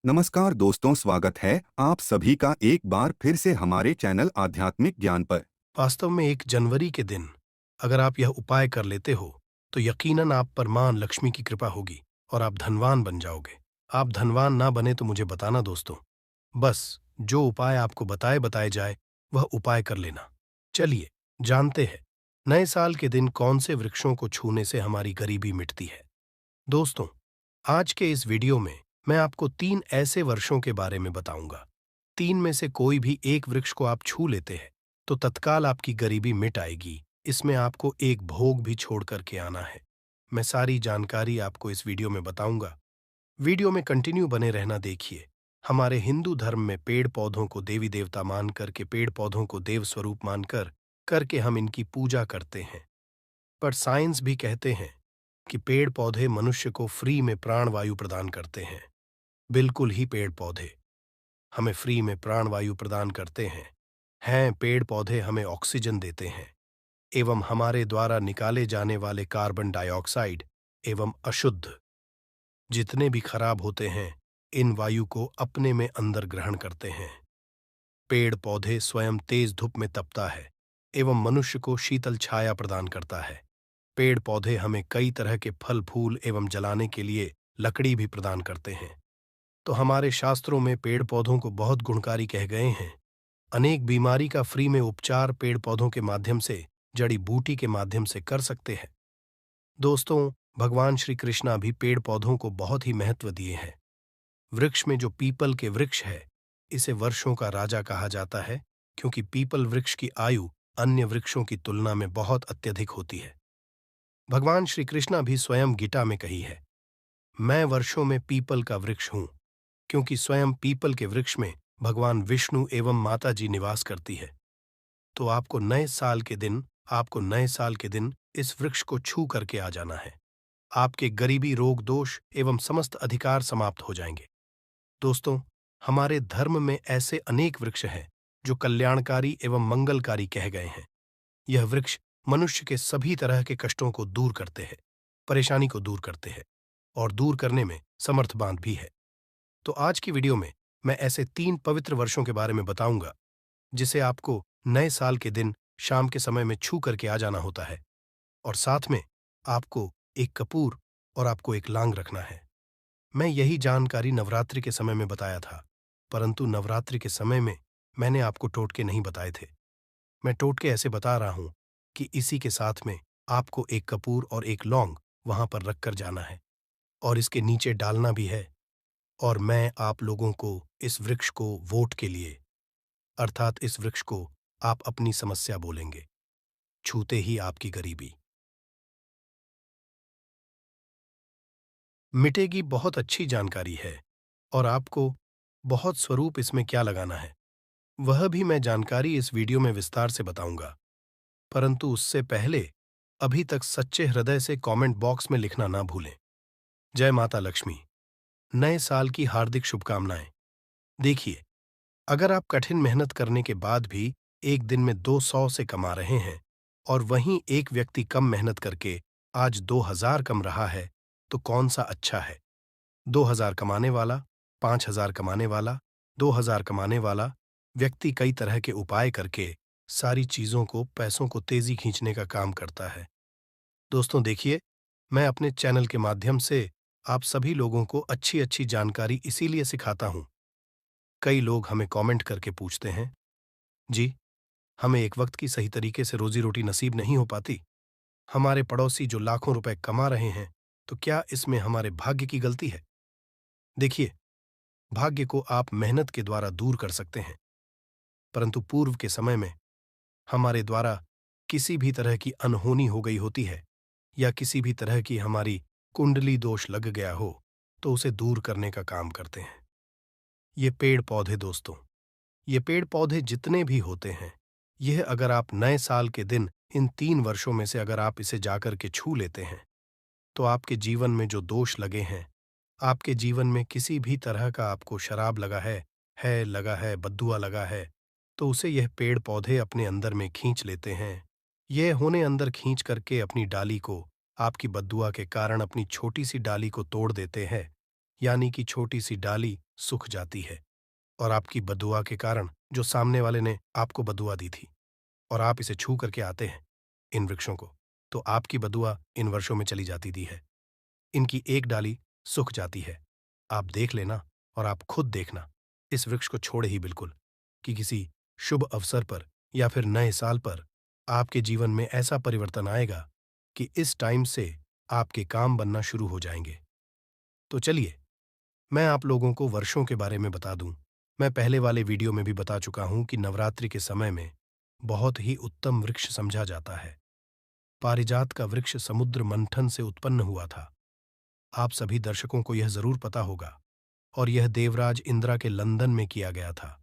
नमस्कार दोस्तों, स्वागत है आप सभी का एक बार फिर से हमारे चैनल आध्यात्मिक ज्ञान पर। वास्तव में 1 जनवरी के दिन अगर आप यह उपाय कर लेते हो तो यकीनन आप पर मां लक्ष्मी की कृपा होगी और आप धनवान बन जाओगे। आप धनवान ना बने तो मुझे बताना दोस्तों। बस जो उपाय आपको बताए बताए जाए वह उपाय कर लेना। चलिए जानते हैं नए साल के दिन कौन से वृक्षों को छूने से हमारी गरीबी मिटती है। दोस्तों, आज के इस वीडियो में मैं आपको 3 ऐसे वर्षों के बारे में बताऊंगा। 3 में से कोई भी एक वृक्ष को आप छू लेते हैं तो तत्काल आपकी गरीबी मिट आएगी। इसमें आपको एक भोग भी छोड़ करके आना है। मैं सारी जानकारी आपको इस वीडियो में बताऊंगा। वीडियो में कंटिन्यू बने रहना। देखिए, हमारे हिंदू धर्म में पेड़ पौधों को देवी देवता मान करके, पेड़ पौधों को देव स्वरूप मानकर करके हम इनकी पूजा करते हैं। पर साइंस भी कहते हैं कि पेड़ पौधे मनुष्य को फ्री में प्राण वायु प्रदान करते हैं। बिल्कुल ही पेड़ पौधे हमें फ्री में प्राण वायु प्रदान करते हैं पेड़ पौधे हमें ऑक्सीजन देते हैं एवं हमारे द्वारा निकाले जाने वाले कार्बन डाइऑक्साइड एवं अशुद्ध जितने भी खराब होते हैं इन वायु को अपने में अंदर ग्रहण करते हैं। पेड़ पौधे स्वयं तेज धूप में तपता है एवं मनुष्य को शीतल छाया प्रदान करता है। पेड़ पौधे हमें कई तरह के फल फूल एवं जलाने के लिए लकड़ी भी प्रदान करते हैं। तो हमारे शास्त्रों में पेड़ पौधों को बहुत गुणकारी कह गए हैं। अनेक बीमारी का फ्री में उपचार पेड़ पौधों के माध्यम से, जड़ी बूटी के माध्यम से कर सकते हैं। दोस्तों, भगवान श्री कृष्णा भी पेड़ पौधों को बहुत ही महत्व दिए हैं। वृक्ष में जो पीपल के वृक्ष है, इसे वर्षों का राजा कहा जाता है क्योंकि पीपल वृक्ष की आयु अन्य वृक्षों की तुलना में बहुत अत्यधिक होती है। भगवान श्री कृष्णा भी स्वयं गीता में कही है, मैं वर्षों में पीपल का वृक्ष हूं, क्योंकि स्वयं पीपल के वृक्ष में भगवान विष्णु एवं माता जी निवास करती है। तो आपको नए साल के दिन इस वृक्ष को छू करके आ जाना है। आपके गरीबी, रोग, दोष एवं समस्त अधिकार समाप्त हो जाएंगे। दोस्तों, हमारे धर्म में ऐसे अनेक वृक्ष हैं जो कल्याणकारी एवं मंगलकारी कह गए हैं। यह वृक्ष मनुष्य के सभी तरह के कष्टों को दूर करते हैं, परेशानी को दूर करते हैं और दूर करने में समर्थवान भी है। तो आज की वीडियो में मैं ऐसे 3 पवित्र वर्षों के बारे में बताऊंगा जिसे आपको नए साल के दिन शाम के समय में छू करके आ जाना होता है और साथ में आपको एक कपूर और आपको एक लांग रखना है। मैं यही जानकारी नवरात्रि के समय में बताया था, परंतु नवरात्रि के समय में मैंने आपको टोटके नहीं बताए थे। मैं टोटके ऐसे बता रहा हूं कि इसी के साथ में आपको एक कपूर और एक लौंग वहां पर रखकर जाना है और इसके नीचे डालना भी है। और मैं आप लोगों को इस वृक्ष को वोट के लिए, अर्थात इस वृक्ष को आप अपनी समस्या बोलेंगे, छूते ही आपकी गरीबी मिटेगी। बहुत अच्छी जानकारी है और आपको बहुत स्वरूप इसमें क्या लगाना है वह भी मैं जानकारी इस वीडियो में विस्तार से बताऊंगा। परंतु उससे पहले अभी तक सच्चे हृदय से कमेंट बॉक्स में लिखना ना भूलें, जय माता लक्ष्मी, नए साल की हार्दिक शुभकामनाएं। देखिए, अगर आप कठिन मेहनत करने के बाद भी एक दिन में 200 से कमा रहे हैं और वहीं एक व्यक्ति कम मेहनत करके आज 2000 कम रहा है, तो कौन सा अच्छा है? 2000 कमाने वाला, 5000 कमाने वाला, 2000 कमाने वाला व्यक्ति कई तरह के उपाय करके सारी चीजों को, पैसों को तेजी खींचने का काम करता है। दोस्तों देखिए, मैं अपने चैनल के माध्यम से आप सभी लोगों को अच्छी अच्छी जानकारी इसीलिए सिखाता हूं। कई लोग हमें कमेंट करके पूछते हैं, जी, हमें एक वक्त की सही तरीके से रोजी रोटी नसीब नहीं हो पाती। हमारे पड़ोसी जो लाखों रुपए कमा रहे हैं, तो क्या इसमें हमारे भाग्य की गलती है? देखिए, भाग्य को आप मेहनत के द्वारा दूर कर सकते हैं, परंतु पूर्व के समय में हमारे द्वारा किसी भी तरह की अनहोनी हो गई होती है या किसी भी तरह की हमारी कुंडली दोष लग गया हो, तो उसे दूर करने का काम करते हैं ये पेड़ पौधे। दोस्तों, ये पेड़ पौधे जितने भी होते हैं, यह अगर आप नए साल के दिन इन 3 वर्षों में से अगर आप इसे जाकर के छू लेते हैं, तो आपके जीवन में जो दोष लगे हैं, आपके जीवन में किसी भी तरह का आपको शराब लगा लगा है, बद्दुआ लगा है, तो उसे यह पेड़ पौधे अपने अंदर में खींच लेते हैं। यह होने अंदर खींच करके अपनी डाली को, आपकी बद्दुआ के कारण अपनी छोटी सी डाली को तोड़ देते हैं। यानी कि छोटी सी डाली सूख जाती है, और आपकी बदुआ के कारण जो सामने वाले ने आपको बदुआ दी थी और आप इसे छू करके आते हैं इन वृक्षों को, तो आपकी बदुआ इन वर्षों में चली जाती दी है। इनकी एक डाली सूख जाती है। आप देख लेना और आप खुद देखना, इस वृक्ष को छोड़े ही बिल्कुल, कि किसी शुभ अवसर पर या फिर नए साल पर आपके जीवन में ऐसा परिवर्तन आएगा कि इस टाइम से आपके काम बनना शुरू हो जाएंगे। तो चलिए, मैं आप लोगों को वर्षों के बारे में बता दूं। मैं पहले वाले वीडियो में भी बता चुका हूं कि नवरात्रि के समय में बहुत ही उत्तम वृक्ष समझा जाता है। पारिजात का वृक्ष समुद्र मंथन से उत्पन्न हुआ था। आप सभी दर्शकों को यह जरूर पता होगा। और यह देवराज इंद्रा के लंदन में किया गया था।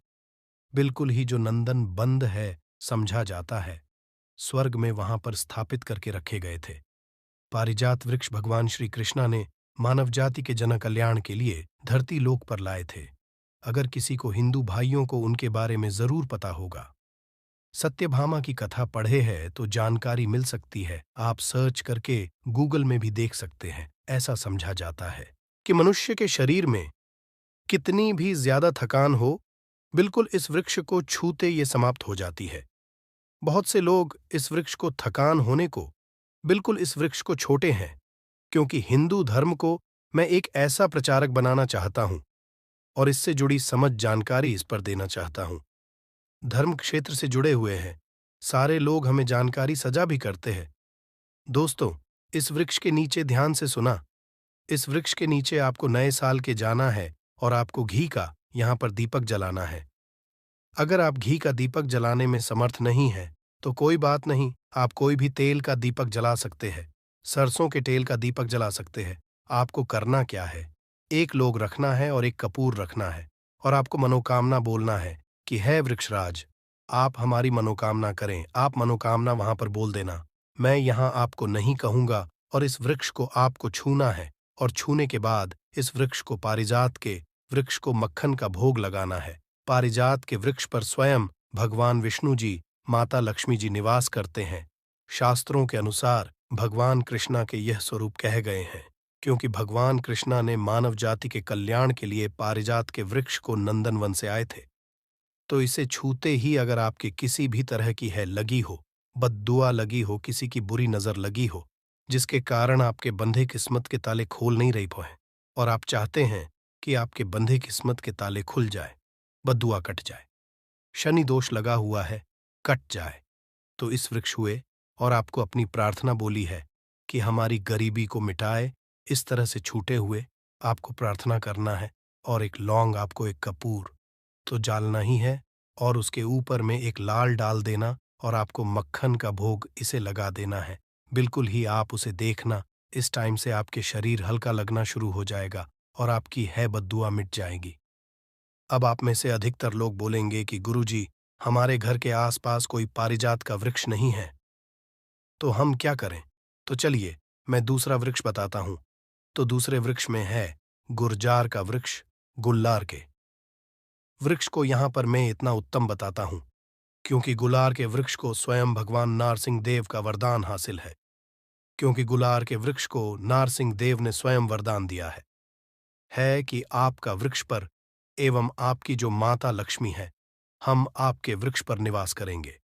बिल्कुल ही जो नंदन बंद है समझा जाता है, स्वर्ग में वहां पर स्थापित करके रखे गए थे। पारिजात वृक्ष भगवान श्री कृष्णा ने मानव जाति के जन कल्याण के लिए धरती लोक पर लाए थे। अगर किसी को हिंदू भाइयों को उनके बारे में जरूर पता होगा। सत्यभामा की कथा पढ़े है तो जानकारी मिल सकती है। आप सर्च करके गूगल में भी देख सकते हैं। ऐसा समझा जाता है कि मनुष्य के शरीर में कितनी भी ज्यादा थकान हो, बिल्कुल इस वृक्ष को छूते ये समाप्त हो जाती है। बहुत से लोग इस वृक्ष को थकान होने को बिल्कुल इस वृक्ष को छोटे हैं, क्योंकि हिंदू धर्म को मैं एक ऐसा प्रचारक बनाना चाहता हूं और इससे जुड़ी समझ जानकारी इस पर देना चाहता हूं। धर्म क्षेत्र से जुड़े हुए हैं सारे लोग हमें जानकारी सजा भी करते हैं। दोस्तों, इस वृक्ष के नीचे ध्यान से सुना। इस वृक्ष के नीचे आपको नए साल के जाना है और आपको घी का यहां पर दीपक जलाना है। अगर आप घी का दीपक जलाने में समर्थ नहीं हैं, तो कोई बात नहीं, आप कोई भी तेल का दीपक जला सकते हैं। सरसों के तेल का दीपक जला सकते हैं। आपको करना क्या है, एक लोग रखना है और एक कपूर रखना है, और आपको मनोकामना बोलना है कि है वृक्षराज, आप हमारी मनोकामना करें। आप मनोकामना वहां पर बोल देना। मैं यहां आपको नहीं कहूंगा, और इस वृक्ष को आपको छूना है, और छूने के बाद इस वृक्ष को पारिजात के वृक्ष को मक्खन का भोग लगाना है। पारिजात के वृक्ष पर स्वयं भगवान विष्णु जी, माता लक्ष्मी जी निवास करते हैं। शास्त्रों के अनुसार भगवान कृष्णा के यह स्वरूप कहे गए हैं, क्योंकि भगवान कृष्णा ने मानव जाति के कल्याण के लिए पारिजात के वृक्ष को नंदनवन से आए थे। तो इसे छूते ही अगर आपकी किसी भी तरह की है लगी हो, बद्दुआ लगी हो, किसी की बुरी नजर लगी हो, जिसके कारण आपके बंधे किस्मत के ताले खोल नहीं रही हैं, और आप चाहते हैं कि आपके बंधे किस्मत के ताले खुल जाए, बद्दुआ कट जाए, शनि दोष लगा हुआ है, कट जाए, तो इस वृक्ष हुए और आपको अपनी प्रार्थना बोली है कि हमारी गरीबी को मिटाए। इस तरह से छूटे हुए आपको प्रार्थना करना है, और एक लौंग, आपको एक कपूर तो जालना ही है, और उसके ऊपर में एक लाल डाल देना, और आपको मक्खन का भोग इसे लगा देना है। बिल्कुल ही आप उसे देखना, इस टाइम से आपके शरीर हल्का लगना शुरू हो जाएगा और आपकी है बद्दुआ मिट जाएगी। अब आप में से अधिकतर लोग बोलेंगे कि गुरुजी, हमारे घर के आसपास कोई पारिजात का वृक्ष नहीं है, तो हम क्या करें? तो चलिए, मैं दूसरा वृक्ष बताता हूं। तो दूसरे वृक्ष में है गुर्जार का वृक्ष, गुल्लार के वृक्ष को यहां पर मैं इतना उत्तम बताता हूं, क्योंकि गुलार के वृक्ष को स्वयं भगवान नारसिंह देव का वरदान हासिल है। क्योंकि गुलार के वृक्ष को नारसिंह देव ने स्वयं वरदान दिया है कि आपका वृक्ष पर एवं आपकी जो माता लक्ष्मी है, हम आपके वृक्ष पर निवास करेंगे।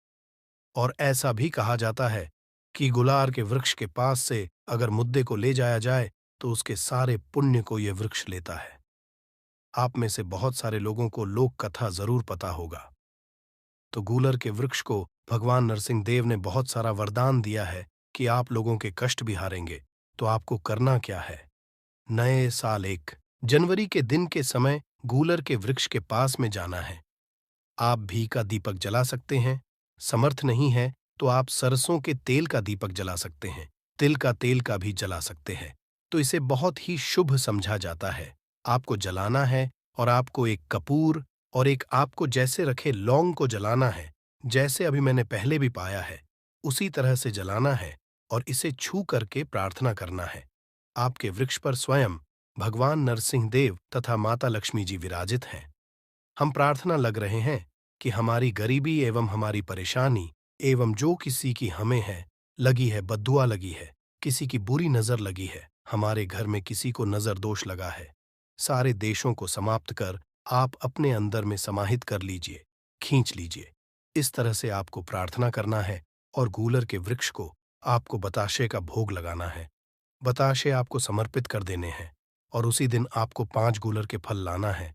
और ऐसा भी कहा जाता है कि गुलार के वृक्ष के पास से अगर मुद्दे को ले जाया जाए तो उसके सारे पुण्य को यह वृक्ष लेता है। आप में से बहुत सारे लोगों को लोक कथा जरूर पता होगा। तो गूलर के वृक्ष को भगवान नरसिंह देव ने बहुत सारा वरदान दिया है कि आप लोगों के कष्ट भी हारेंगे। तो आपको करना क्या है? नए साल 1 जनवरी के दिन के समय गूलर के वृक्ष के पास में जाना है। आप घी का दीपक जला सकते हैं, समर्थ नहीं है तो आप सरसों के तेल का दीपक जला सकते हैं, तिल का तेल का भी जला सकते हैं। तो इसे बहुत ही शुभ समझा जाता है। आपको जलाना है, और आपको एक कपूर और एक आपको जैसे रखे लौंग को जलाना है, जैसे अभी मैंने पहले भी पाया है उसी तरह से जलाना है, और इसे छू करके प्रार्थना करना है। आपके वृक्ष पर स्वयं भगवान नरसिंह देव तथा माता लक्ष्मी जी विराजित हैं। हम प्रार्थना लग रहे हैं कि हमारी गरीबी एवं हमारी परेशानी एवं जो किसी की हमें है लगी है, बद्दुआ लगी है, किसी की बुरी नजर लगी है, हमारे घर में किसी को नजर दोष लगा है, सारे देशों को समाप्त कर आप अपने अंदर में समाहित कर लीजिए, खींच लीजिए। इस तरह से आपको प्रार्थना करना है और गूलर के वृक्ष को आपको बताशे का भोग लगाना है। बताशे आपको समर्पित कर देने हैं और उसी दिन आपको 5 गूलर के फल लाना है।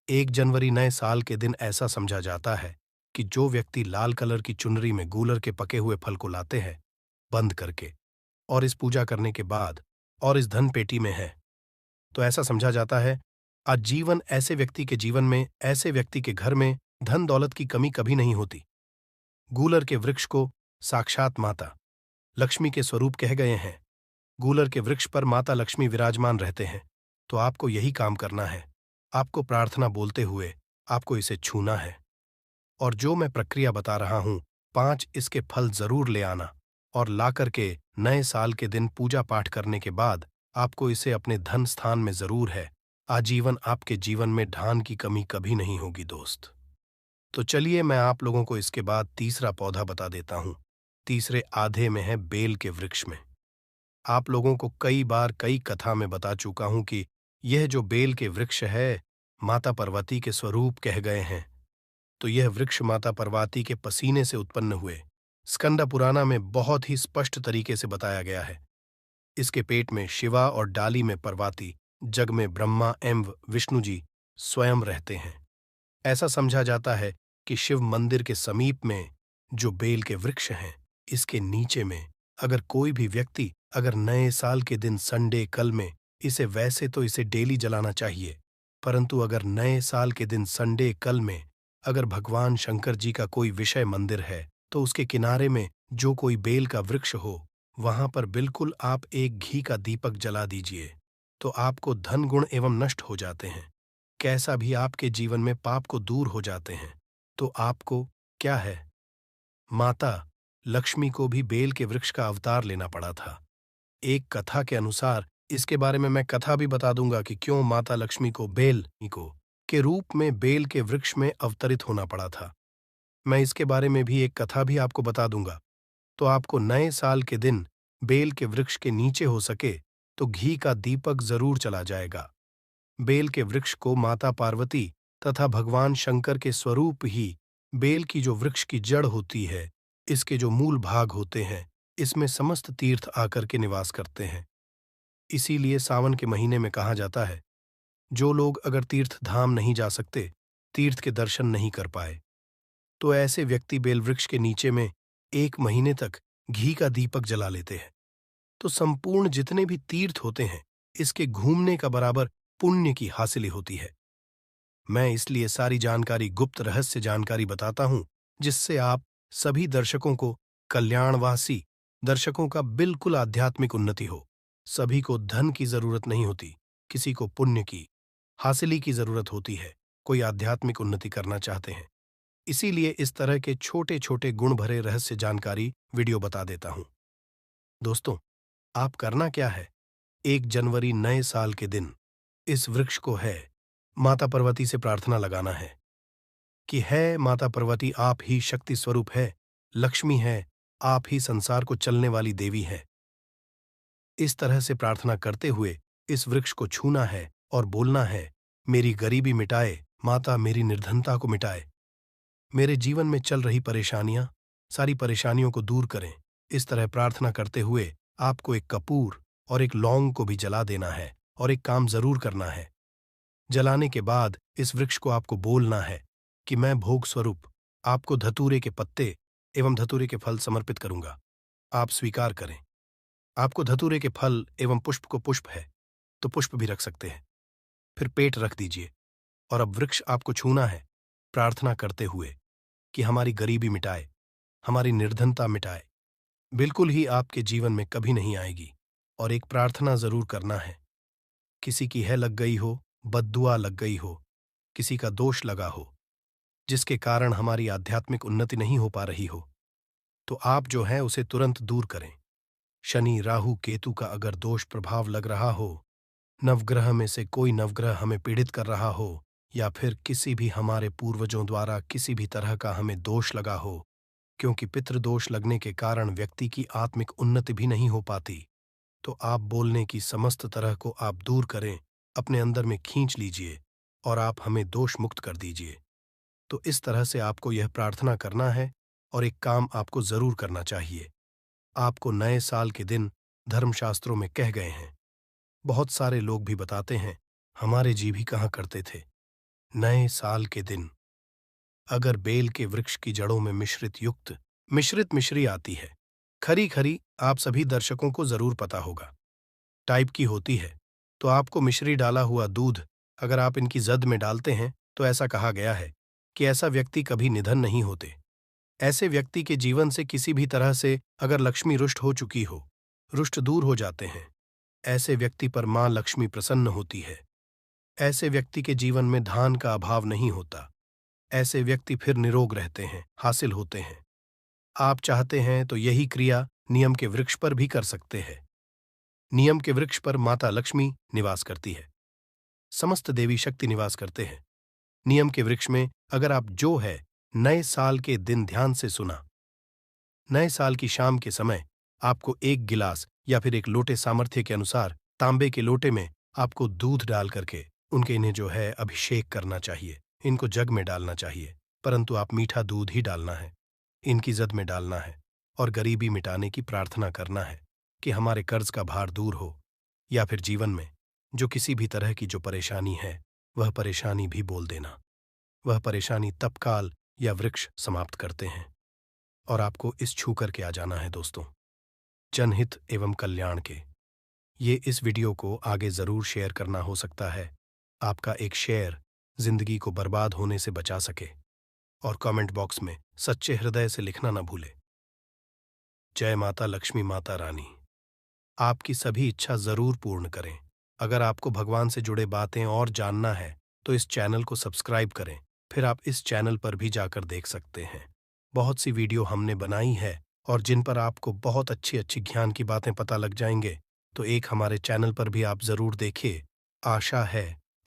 1 जनवरी नए साल के दिन ऐसा समझा जाता है कि जो व्यक्ति लाल कलर की चुनरी में गूलर के पके हुए फल को लाते हैं, बंद करके, और इस पूजा करने के बाद और इस धन पेटी में है, तो ऐसा समझा जाता है आजीवन ऐसे व्यक्ति के जीवन में, ऐसे व्यक्ति के घर में धन दौलत की कमी कभी नहीं होती। गूलर के वृक्ष को साक्षात माता लक्ष्मी के स्वरूप कह गए हैं। गूलर के वृक्ष पर माता लक्ष्मी विराजमान रहते हैं। तो आपको यही काम करना है। आपको प्रार्थना बोलते हुए आपको इसे छूना है और जो मैं प्रक्रिया बता रहा हूं, 5 इसके फल जरूर ले आना और ला करके नए साल के दिन पूजा पाठ करने के बाद आपको इसे अपने धन स्थान में जरूर है। आजीवन आपके जीवन में धन की कमी कभी नहीं होगी दोस्त। तो चलिए मैं आप लोगों को इसके बाद तीसरा पौधा बता देता हूं। तीसरे आधे में है बेल के वृक्ष में। आप लोगों को कई बार कई कथा में बता चुका हूं कि यह जो बेल के वृक्ष है, माता पार्वती के स्वरूप कह गए हैं। तो यह वृक्ष माता पार्वती के पसीने से उत्पन्न हुए स्कंदा पुराना में बहुत ही स्पष्ट तरीके से बताया गया है। इसके पेट में शिवा और डाली में पार्वती, जग में ब्रह्मा एवं विष्णु जी स्वयं रहते हैं। ऐसा समझा जाता है कि शिव मंदिर के समीप में जो बेल के वृक्ष हैं, इसके नीचे में अगर कोई भी व्यक्ति अगर नए साल के दिन संडे कल में इसे, वैसे तो इसे डेली जलाना चाहिए, परंतु अगर नए साल के दिन संडे कल में अगर भगवान शंकर जी का कोई विषय मंदिर है, तो उसके किनारे में जो कोई बेल का वृक्ष हो, वहां पर बिल्कुल आप एक घी का दीपक जला दीजिए, तो आपको धन गुण एवं नष्ट हो जाते हैं। कैसा भी आपके जीवन में पाप को दूर हो जाते हैं। तो आपको क्या है, माता लक्ष्मी को भी बेल के वृक्ष का अवतार लेना पड़ा था। एक कथा के अनुसार, इसके बारे में मैं कथा भी बता दूंगा कि क्यों माता लक्ष्मी को बेल को के रूप में बेल के वृक्ष में अवतरित होना पड़ा था। मैं इसके बारे में भी एक कथा भी आपको बता दूंगा। तो आपको नए साल के दिन बेल के वृक्ष के नीचे हो सके तो घी का दीपक जरूर चला जाएगा। बेल के वृक्ष को माता पार्वती तथा भगवान शंकर के स्वरूप ही, बेल की जो वृक्ष की जड़ होती है, इसके जो मूल भाग होते हैं, इसमें समस्त तीर्थ आकर के निवास करते हैं। इसीलिए सावन के महीने में कहा जाता है, जो लोग अगर तीर्थ धाम नहीं जा सकते, तीर्थ के दर्शन नहीं कर पाए, तो ऐसे व्यक्ति बेल वृक्ष के नीचे में 1 महीने तक घी का दीपक जला लेते हैं। तो संपूर्ण जितने भी तीर्थ होते हैं, इसके घूमने का बराबर पुण्य की हासिल होती है। मैं इसलिए सारी जानकारी, गुप्त रहस्य जानकारी बताता हूं, जिससे आप सभी दर्शकों को, कल्याणवासी दर्शकों का बिल्कुल आध्यात्मिक उन्नति हो। सभी को धन की जरूरत नहीं होती, किसी को पुण्य की हासिली की जरूरत होती है। कोई आध्यात्मिक उन्नति करना चाहते हैं, इसीलिए इस तरह के छोटे छोटे गुण भरे रहस्य जानकारी वीडियो बता देता हूं। दोस्तों, आप करना क्या है, 1 जनवरी नए साल के दिन इस वृक्ष को है माता पार्वती से प्रार्थना लगाना है कि है माता पार्वती, आप ही शक्ति स्वरूप है, लक्ष्मी है, आप ही संसार को चलने वाली देवी है। इस तरह से प्रार्थना करते हुए इस वृक्ष को छूना है और बोलना है, मेरी गरीबी मिटाए माता, मेरी निर्धनता को मिटाए, मेरे जीवन में चल रही परेशानियां, सारी परेशानियों को दूर करें। इस तरह प्रार्थना करते हुए आपको एक कपूर और एक लौंग को भी जला देना है और एक काम जरूर करना है। जलाने के बाद इस वृक्ष को आपको बोलना है कि मैं भोग स्वरूप आपको धतूरे के पत्ते एवं धतूरे के फल समर्पित करूंगा, आप स्वीकार करें। आपको धतूरे के फल एवं पुष्प को, पुष्प है तो पुष्प भी रख सकते हैं, फिर पेट रख दीजिए। और अब वृक्ष आपको छूना है, प्रार्थना करते हुए कि हमारी गरीबी मिटाए, हमारी निर्धनता मिटाए, बिल्कुल ही आपके जीवन में कभी नहीं आएगी। और एक प्रार्थना जरूर करना है, किसी की है लग गई हो, बद्दुआ लग गई हो, किसी का दोष लगा हो, जिसके कारण हमारी आध्यात्मिक उन्नति नहीं हो पा रही हो, तो आप जो है उसे तुरंत दूर करें। शनि, राहु, केतु का अगर दोष प्रभाव लग रहा हो, नवग्रह में से कोई नवग्रह हमें पीड़ित कर रहा हो, या फिर किसी भी हमारे पूर्वजों द्वारा किसी भी तरह का हमें दोष लगा हो, क्योंकि पितृदोष लगने के कारण व्यक्ति की आत्मिक उन्नति भी नहीं हो पाती, तो आप बोलने की समस्त तरह को आप दूर करें अपने अंदर में खींच लीजिए और आप हमें दोष मुक्त कर दीजिए। तो इस तरह से आपको यह प्रार्थना करना है और एक काम आपको जरूर करना चाहिए। आपको नए साल के दिन धर्मशास्त्रों में कह गए हैं, बहुत सारे लोग भी बताते हैं, हमारे जी भी कहा करते थे, नए साल के दिन अगर बेल के वृक्ष की जड़ों में मिश्रित मिश्री आती है, खरी खरी, आप सभी दर्शकों को जरूर पता होगा, टाइप की होती है, तो आपको मिश्री डाला हुआ दूध अगर आप इनकी जद में डालते हैं तो ऐसा कहा गया है कि ऐसा व्यक्ति कभी निधन नहीं होते। ऐसे व्यक्ति के जीवन से किसी भी तरह से अगर लक्ष्मी रुष्ट हो चुकी हो, रुष्ट दूर हो जाते हैं। ऐसे व्यक्ति पर मां लक्ष्मी प्रसन्न होती है। ऐसे व्यक्ति के जीवन में धान का अभाव नहीं होता। ऐसे व्यक्ति फिर निरोग रहते हैं, हासिल होते हैं। आप चाहते हैं तो यही क्रिया नियम के वृक्ष पर भी कर सकते हैं। नियम के वृक्ष पर माता लक्ष्मी निवास करती है, समस्त देवी शक्ति निवास करते हैं। नियम के वृक्ष में अगर आप जो है नए साल के दिन ध्यान से सुना, नए साल की शाम के समय आपको एक गिलास या फिर एक लोटे सामर्थ्य के अनुसार तांबे के लोटे में आपको दूध डाल करके उनके इन्हें जो है अभिषेक करना चाहिए। इनको जग में डालना चाहिए, परंतु आप मीठा दूध ही डालना है, इनकी जद में डालना है और गरीबी मिटाने की प्रार्थना करना है कि हमारे कर्ज का भार दूर हो, या फिर जीवन में जो किसी भी तरह की जो परेशानी है वह परेशानी भी बोल देना। वह परेशानी तत्काल या वृक्ष समाप्त करते हैं और आपको इस छू करके आ जाना है दोस्तों, जनहित एवं कल्याण के। ये इस वीडियो को आगे जरूर शेयर करना, हो सकता है आपका एक शेयर जिंदगी को बर्बाद होने से बचा सके। और कमेंट बॉक्स में सच्चे हृदय से लिखना ना भूले, जय माता लक्ष्मी माता रानी। आपकी सभी इच्छा जरूर पूर्ण करें। अगर आपको भगवान से जुड़े बातें और जानना है तो इस चैनल को सब्सक्राइब करें, फिर आप इस चैनल पर भी जाकर देख सकते हैं। बहुत सी वीडियो हमने बनाई है और जिन पर आपको बहुत अच्छी अच्छी ज्ञान की बातें पता लग जाएंगे, तो एक हमारे चैनल पर भी आप जरूर देखिए। आशा है